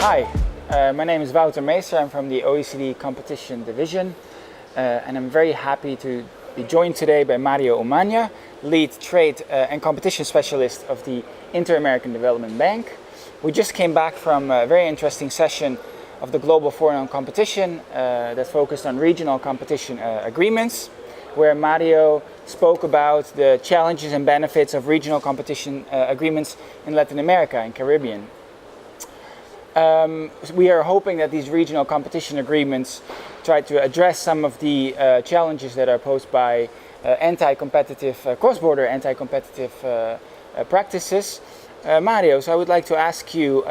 Hi, my name is Wouter Meester. I'm from the OECD Competition Division, and I'm very happy to be joined today by Mario Umaña, Lead Trade and Competition Specialist of the Inter-American Development Bank. We just came back from a very interesting session of the Global Forum on Competition that focused on regional competition agreements, where Mario spoke about the challenges and benefits of regional competition agreements in Latin America and Caribbean. We are hoping that these regional competition agreements try to address some of the challenges that are posed by anti-competitive, cross-border anti-competitive practices. Mario, so I would like to ask you,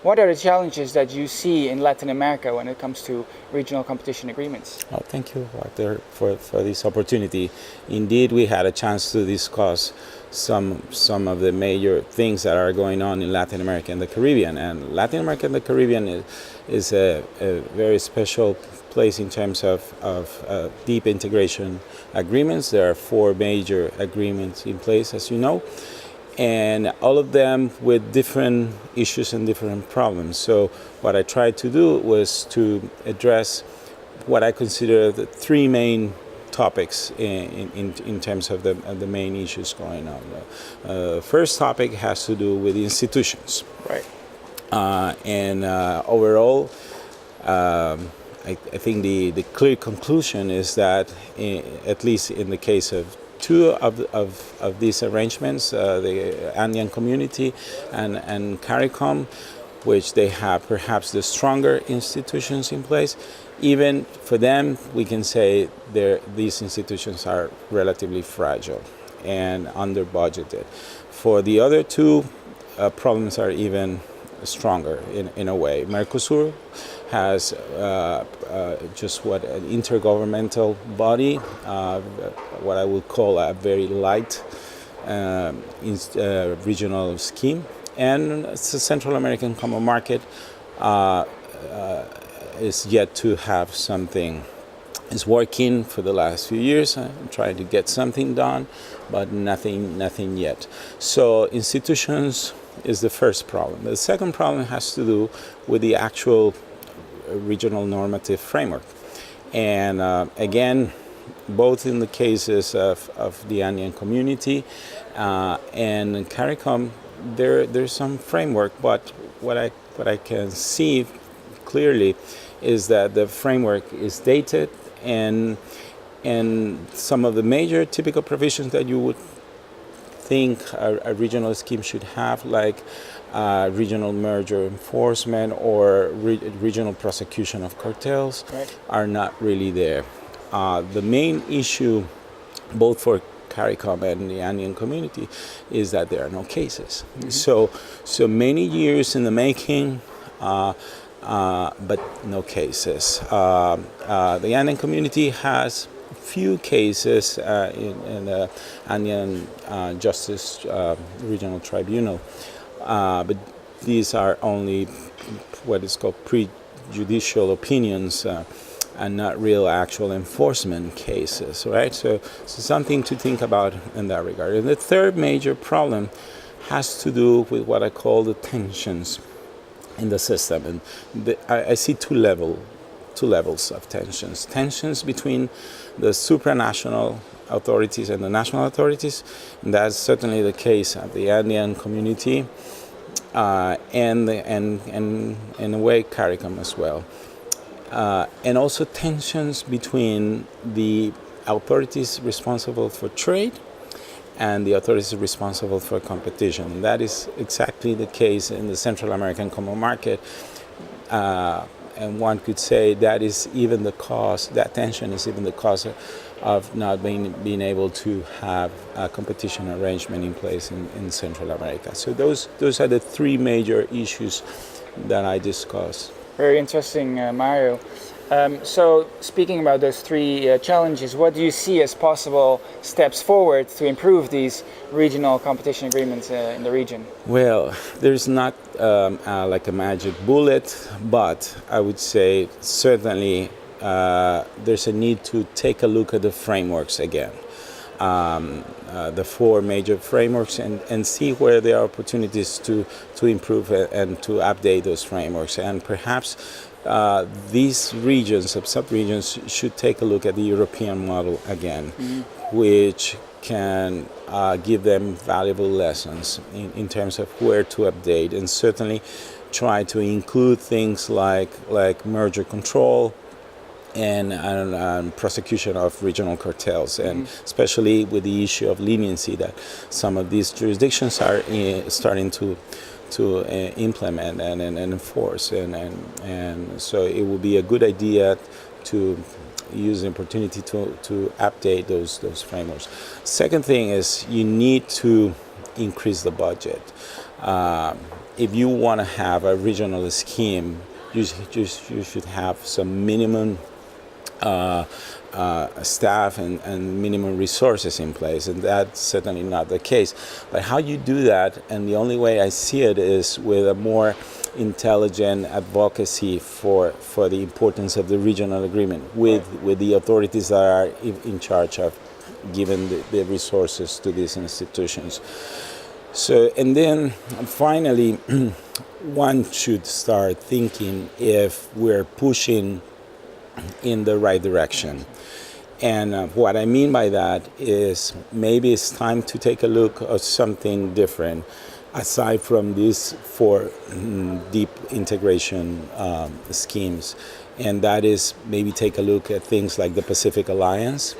what are the challenges that you see in Latin America when it comes to regional competition agreements? Oh, thank you, Wouter, for this opportunity. Indeed, we had a chance to discuss some of the major things that are going on in Latin America and the Caribbean. And Latin America and the Caribbean is a very special place in terms of deep integration agreements. There are 4 major agreements in place, as you know, and all of them with different issues and different problems. So what I tried to do was to address what I consider the 3 main topics in terms of the main issues going on. First topic has to do with institutions. Right. Overall, I think the clear conclusion is that, at least in the case of 2 of these arrangements, the Andean Community and CARICOM, which they have perhaps the stronger institutions in place, even for them, we can say these institutions are relatively fragile and under budgeted. For the other 2, problems are even stronger in a way. Mercosur has just an intergovernmental body, what I would call a very light regional scheme. And the Central American Common Market is yet to have something. It's working for the last few years, trying to get something done, but nothing yet. So institutions is the first problem. The second problem has to do with the actual regional normative framework. And again, both in the cases of the Andean Community and CARICOM, there's some framework, but what I can see clearly is that the framework is dated, and some of the major typical provisions that you would think a regional scheme should have, like regional merger enforcement or regional prosecution of cartels, right, are not really there. The main issue, both for CARICOM and the Andean Community, is that there are no cases. Mm-hmm. So many years in the making, but no cases. The Andean Community has few cases in the Andean Justice Regional Tribunal, but these are only what is called prejudicial opinions and not real actual enforcement cases, right? So something to think about in that regard. And the third major problem has to do with what I call the tensions in the system. And I see two levels of tensions. Tensions between the supranational authorities and the national authorities, and that's certainly the case of the Andean Community and in a way CARICOM as well. And also tensions between the authorities responsible for trade and the authorities responsible for competition. And that is exactly the case in the Central American Common Market. And one could say that is even the cause, that tension is even the cause of not being able to have a competition arrangement in place in Central America. So those are the 3 major issues that I discussed. Very interesting, Mario. So speaking about those 3 challenges, what do you see as possible steps forward to improve these regional competition agreements in the region? Well, there's not like a magic bullet, but I would say certainly there's a need to take a look at the frameworks again. the four major frameworks and see where there are opportunities to improve and to update those frameworks. And perhaps these regions, sub-regions, should take a look at the European model again, which can give them valuable lessons in terms of where to update, and certainly try to include things like merger control and prosecution of regional cartels, and especially with the issue of leniency that some of these jurisdictions are starting to implement and enforce, and so it would be a good idea to use the opportunity to update those frameworks. Second thing is you need to increase the budget. If you want to have a regional scheme, you should have some minimum staff and minimum resources in place, and that's certainly not the case. But how you do that, and the only way I see it is with a more intelligent advocacy for the importance of the regional agreement with the authorities that are in charge of giving the resources to these institutions. So, and then finally, one should start thinking if we're pushing in the right direction. And what I mean by that is maybe it's time to take a look at something different aside from these four deep integration schemes. And that is maybe take a look at things like the Pacific Alliance,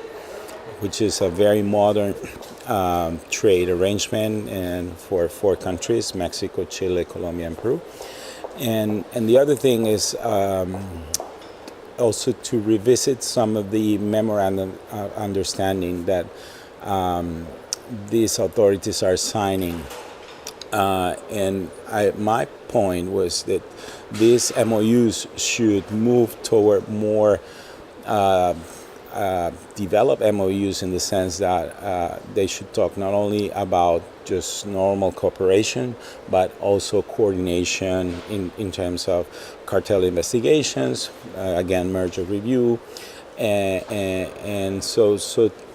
which is a very modern trade arrangement and for four countries, Mexico, Chile, Colombia, and Peru. And the other thing is also to revisit some of the memorandum of understanding that these authorities are signing. My point was that these MOUs should move toward more develop MOUs in the sense that they should talk not only about just normal cooperation, but also coordination in terms of cartel investigations, again, merger review, and so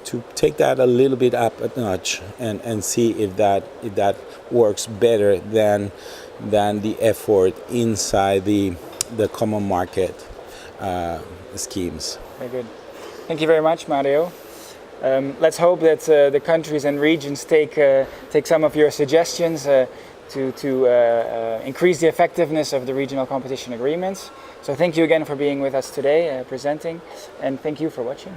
to take that a little bit up a notch and see if that works better than the effort inside the common market schemes. Very good. Thank you very much, Mario. Let's hope that the countries and regions take some of your suggestions to increase the effectiveness of the regional competition agreements. So thank you again for being with us today, presenting, and thank you for watching.